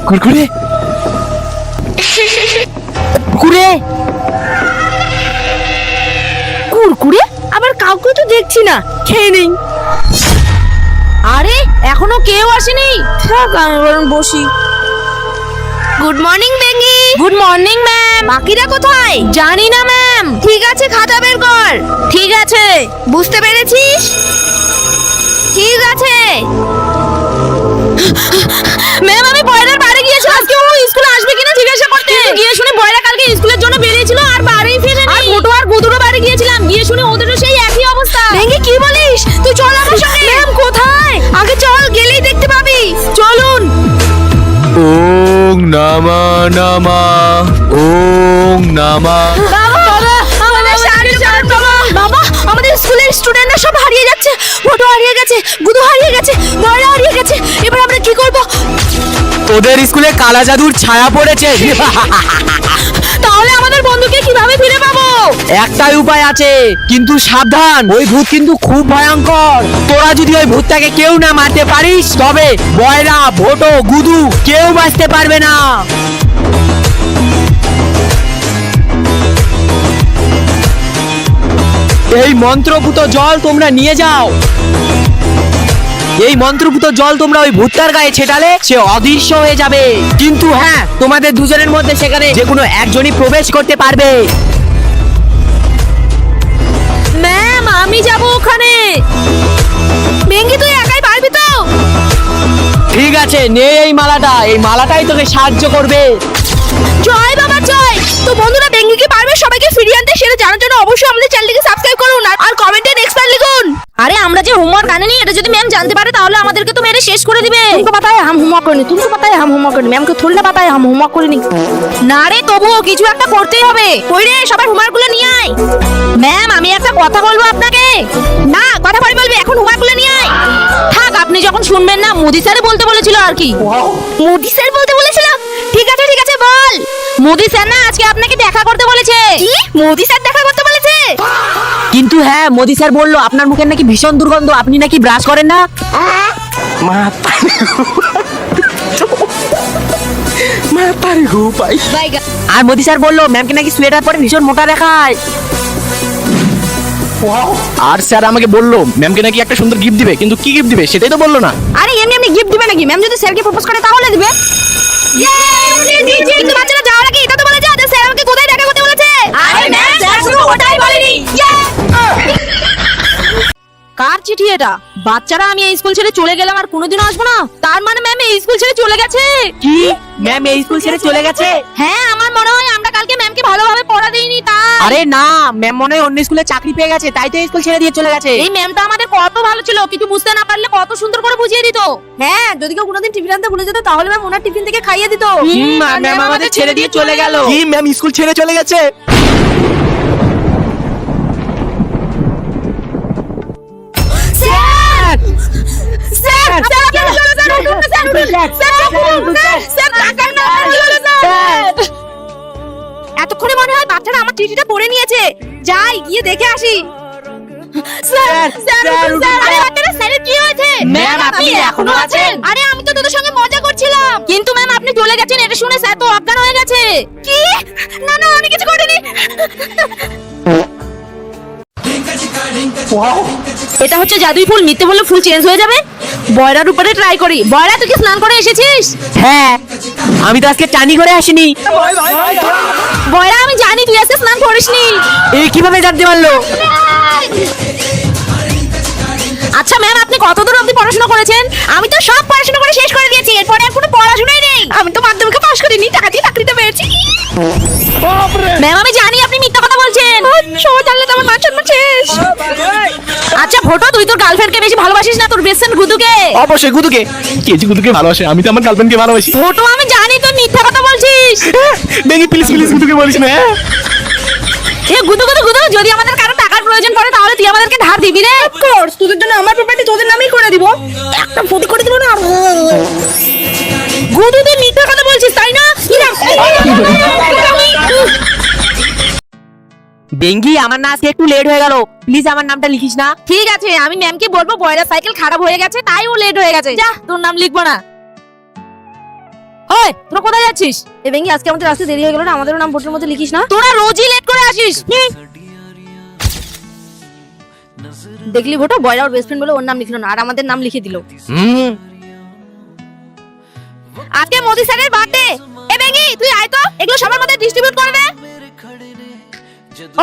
কুরকুরে কুরকুরে কুরকুরে আবার কাউকে তো দেখছি না, খেয়ে নেই। আরে এখনো কেউ আসেনি, থাক আমি বরং বসি। গুড মর্নিং বেঙ্গি। Good morning ma'am. বাকিরা কোথায়? জানি না ম্যাম। ঠিক আছে, খাতা বের কর। ঠিক আছে, বুঝতে পেরেছিস? ঠিক আছে ম্যাম। আমি বয়রার বাড়ি গিয়েছিলাম, আজকে ও স্কুলে আসবে কিনা জিজ্ঞাসা করতে। গিয়ে শুনে বয়রা কালকে স্কুলের জন্য বেরিয়েছিল আর বাড়ি ফিরেনি। আর ফটো আর গুদুরও বাড়ি গিয়েছিলাম, গিয়ে শুনে ওদেরও সেই একই অবস্থা। বেঙ্গি কি বলিস? তুই চল আমার সঙ্গে। ম্যাম কোথায়? আগে চল, গেলেই দেখতে পাবি। চলুন। ওং নমঃ নমঃ ওং নমঃ। বাবা আমাদের সাহায্য করুন বাবা। বাবা আমাদের স্কুলের স্টুডেন্টরা সব হারিয়ে যাচ্ছে। ফটো হারিয়ে গেছে, গুদু হারিয়ে গেছে, বয়রা হারিয়ে গেছে। এবার আমরা কি করব? তোদের স্কুলে কালা জাদুর ছায়া পড়েছে। তাহলে আমাদের বন্ধুকে কিভাবে ফিরে পাবো? একটাই উপায় আছে, কিন্তু সাবধান, ওই ভূত কিন্তু খুব ভয়ঙ্কর। তোরা যদি ওই ভূতটাকে কেউ না মারতে পারিস, তবে বয়রা, ভোটো, গুদু কেউ বাঁচতে পারবে না। এই মন্ত্রপুত জল তোমরা নিয়ে যাও। এই মন্ত্রপুত জল তোমরা ওই ভূতটার গায়ে ছেটালে সে অদৃশ্য হয়ে যাবে। কিন্তু হ্যাঁ, তোমাদের দুজনের মধ্যে সেখানে যে কোনো একজনই প্রবেশ করতে পারবে। ম্যাম আমি যাব ওখানে। বেঙ্গি তুই একাই পারবি তো? ঠিক আছে, নে এই মালাটা, এই মালাটাই তোকে সাহায্য করবে। জয় বাবা জয়। তো বন্ধুরা, বেঙ্গি কি পারবে সবাইকে ফিরিয়ে আনতে সেটা জানার জন্য অবশ্যই আমাদের চ্যানেলটিকে সাবস্ক্রাইব করুন আর কমেন্টে নেক্সট বার লিখুন। আরে আমরা যে হোমওয়ার্ক আনেনি, এটা যদি ম্যাম জানতে পারে তাহলে আমাদেরকে তো মেরে শেষ করে দিবে। तुमको पता है हम होमवर्क करनी, तुमको पता है हम होमवर्क करनी। ম্যামকে থোড়ি না पता है हम होमवर्क করিনি। না রে, তবুও কিছু একটা করতেই হবে। কই রে, সবার হোমওয়ার্কগুলো নিয়ে আয়। ম্যাম আমি একটা কথা বলবো আপনাকে। না, কথা পরে বলবি, এখন হোমওয়ার্কগুলো নিয়ে আয়। থাক, আপনি যখন শুনবেন না, মোদি স্যার বলতে বলেছিল আর কি। মোদি স্যার বলতে বলেছিল? ঠিক আছে ঠিক আছে, বল। মোদি স্যার না আজকে আপনাকে দেখা করতে বলেছে। কি? মোদি স্যার দেখা করতে বলেছে? কিন্তু হ্যাঁ, মোদি স্যার বললো আপনার মুখের নাকি ভীষণ দুর্গন্ধ, আপনি নাকি ব্রাশ করেন না। আর মোদি স্যার বললো ম্যামকে নাকি সোয়েটার পরে ভীষণ মোটা দেখায়। আর স্যার আমাকে বললো ম্যামকে নাকি একটা সুন্দর গিফট দিবে, কিন্তু কি গিফট দিবে সেটাই তো বললো না। আরে এমনি এমনি গিফট দিবে নাকি? ম্যাম যদি স্যারকে প্রপোজ করে তাহলে দিবে। কিন্তু বাচ্চারা যাওয়ার আগে এটা তো বলে যা যে স্যার আমাকে কোথায় দেখা করতে বলেছে। আরে ম্যাম স্যার শুধু ওটাই বলেনি। কার চিঠি এটা? বাচ্চারা আমি এই স্কুল ছেড়ে চলে গেলাম আর কোনোদিনও আসবো না, তার মানে ম্যাম এই স্কুল ছেড়ে চলে গেছে? কি? ম্যাম এই স্কুল ছেড়ে চলে গেছে? হ্যাঁ, আমার মনে হয় আমরা কালকে ম্যামকে ভালোভাবে পড়া দেইনি তাই। আরে না, ম্যাম মনে হয় অন্য স্কুলে চাকরি পেয়ে গেছে, তাই তো এই স্কুল ছেড়ে দিয়ে চলে গেছে। এই ম্যামটা আমাদের কত ভালো ছিল, কিছু বুঝতে না পারলে কত সুন্দর করে বুঝিয়ে দিত। হ্যাঁ, যদি কেউ কোনোদিন টিফিন আনতে ভুলে যেত তাহলে ম্যাম ওনার টিফিন থেকে খাইয়ে দিত। ম্যাম আমাদের ছেড়ে দিয়ে চলে গেল। কি ম্যাম স্কুল ছেড়ে চলে গেছে? এতক্ষণে মনে হয় বাচ্চারা আমার চিঠিটা পড়ে নিয়েছে। যাই গিয়ে দেখে আসি। আরে বাচ্চারা, স্যারের কি হয়েছে? ম্যাম, আপনি এখনো আছেন? আরে আমি তো তোদের সঙ্গে মজা করছিলাম। কিন্তু ম্যাম আপনি চলে গেছেন এটা শুনে স্যার তো অজ্ঞান হয়ে গেছে। কি? না না, আমি কিছু করিনি। এটা হচ্ছে জাদুই ফুল, মিথ্যে বললে ফুল চেঞ্জ হয়ে যাবে। বয়রার উপরে ট্রাই করি। বয়রা, তুই কি স্নান করে এসেছিস? হ্যাঁ, আমি তো আজকে চানি করে আসিনি। বয়রা, আমি জানি তুই আজকে স্নান করিসনি। এই কিভাবে জানতে পারলো? আচ্ছা ম্যাম, আপনি কতদূর অবধি পড়াশোনা করেছেন? আমি তো সব পড়াশোনা করে শেষ করে দিয়েছি, এরপরে আর কোনো পড়াশোনাই নেই। আমি তো মাধ্যমিকে পাশ করিনি, টাকা দিয়ে চাকরিটা পেয়েছি। ম্যাম আমি জানি আপনি মিথ্যা কথা বলছেন। সবাই জানলে তো আমার মান সম্মান শেষ। আচ্ছা ভোটো, তুই তোর গার্লফ্রেন্ডকে বেশি ভালোবাসিস না তোর বেস্ট ফ্রেন্ড গুদুকে? অবশ্যই গুদুকে। কেজি গুদুকে ভালোবাসে, আমি তো আমার গার্লফ্রেন্ডকে ভালোবাসি। ভোটো, আমি জানি তুই মিথ্যা কথা বলছিস। বেঙ্গি প্লিজ প্লিজ গুদুকে বলিস না। এ গুদু গুদু গুদু, যদি আমাদের কারো টাকার প্রয়োজন পড়ে তাহলে তুই আমাদেরকে ধার দিবি রে? অফ কোর্স, তোদের জন্য আমার প্রপার্টি তোদের নামেই করে দিব। একটা ফটো করে দিব না। গুদু তুই মিথ্যা কথা বলছিস তাই না? বেঙ্গি, আমার না আজকে একটু লেট হয়ে গেল, প্লিজ আমার নামটা লিখিস না। ঠিক আছে, আমি ম্যামকে বলবো বয়রা সাইকেল খারাপ হয়ে গেছে তাই ও লেট হয়ে গেছে। যা, তোর নাম লিখবো না। ওই তোরা কোথায় যাচ্ছিস? এই বেঙ্গি আজকে আমাদের আসতে দেরি হয়ে গেল না, আমাদেরও নাম ভোটের মধ্যে লিখিস না। তোরা রোজই লেট করে আসিস। দেখলি ভোটো বয়রা ওর বেস্ট ফ্রেন্ড বলে ওর নাম লিখলো না আর আমাদের নাম লিখে দিল। আজকে মোদি স্যারের বার্থডে। এ বেঙ্গি তুই আয় তো, এগুলো সবার মধ্যে ডিস্ট্রিবিউট করে দে।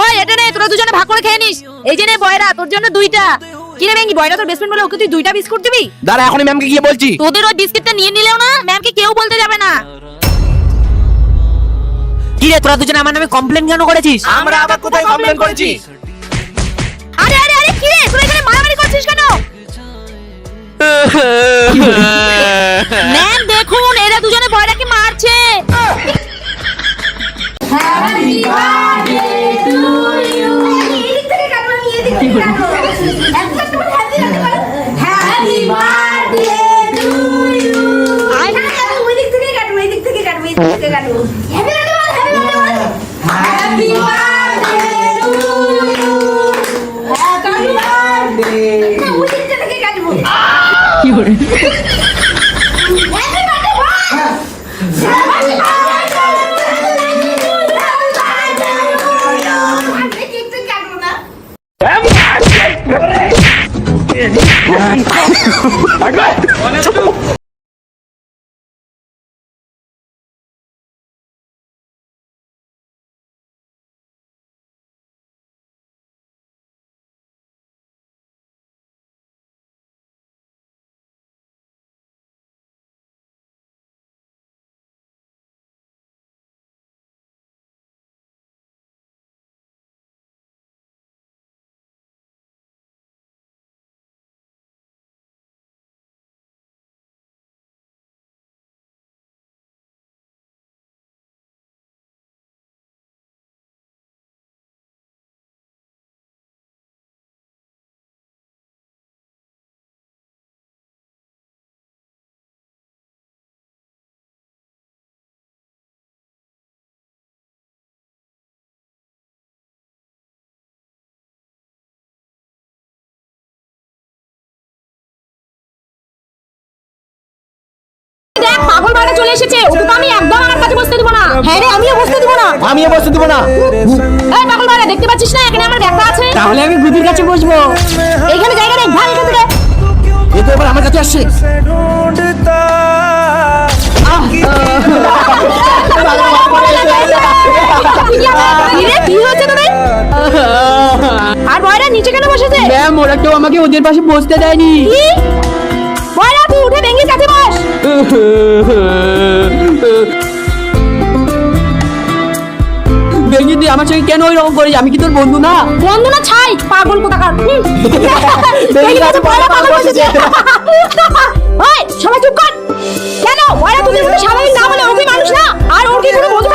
ওই এটা নে, তোরা দুজনে ভাগ করে খেয়ে নিস। এই যে নে বয়রা, তোর জন্য 2টা। কি রে বেঙ্গি, বয়রা তোর বেস্ট ফ্রেন্ড বলে ওকে তুই 2টা বিস্কুট দিবি? দাঁড়া, এখনই ম্যামকে গিয়ে বলছি। তোদের ওই বিস্কিটটা নিয়ে নিলেও না ম্যামকে কেউ বলতে যাবে না। কি রে তোরা দুজনে আমার নামে কমপ্লেন কেন করেছিস? আমরা আবার কোথায় কমপ্লেন করেছি? আরে আরে আরে কি রে, তুই এখানে মারামারি করছিস কেন? ম্যাম দেখুন, এরা দুজনে বয়রাকে মারছে। Happy birthday to you. এদিক থেকে কাটো, এদিক থেকে কাটো। একদম হ্যাপি বার্থডে টু ইউ। আই না, ওই দিক থেকে কাটো, এই দিক থেকে কাটো, এই দিক থেকে কাটো। Happy birthday, happy birthday to you. Happy birthday. ওই দিক থেকে কাটবো। কি করে? হ্যাপি বার্থডে বল। হ্যাপি দেখ পাগল বাইরে চলে এসেছে, ওকে তো আমি একদম আমার কাছে বসতে দিব না। হ্যাঁ রে, আমিও বসতে দিব না। আমিও বসতে দিব না। এই পাগল বাইরে, দেখতে পাচ্ছিস না এখানে আমার ব্যাগটা আছে? তাহলে আমি গুদির কাছে বসবো। এইখানে জায়গা নেই, ভাগ এখান থেকে। এ তো এবার আমার কাছে আসছে। কি হচ্ছে তোদের? আর বয়রা নিচে কেন বসেছে? ম্যাম ওরা কেউ আমাকে ওদের পাশে বসতে দেয়নি। কি? বয়রা তুই উঠে বেঙ্গির কাছে বস। বেঙ্গি তুই আমার সঙ্গে কেন ওইরকম করিস? আমি কি তোর বন্ধু না? বন্ধু না ছাই, পাগল কোথাকার। বেঙ্গির কাছে বয়রা পাগল বসেছে। ওই সবাই চুপ কর। কেন বয়রা তুই স্বাভাবিক না বলে ও কি মানুষ না? আর ওর কি কোনো বন্ধু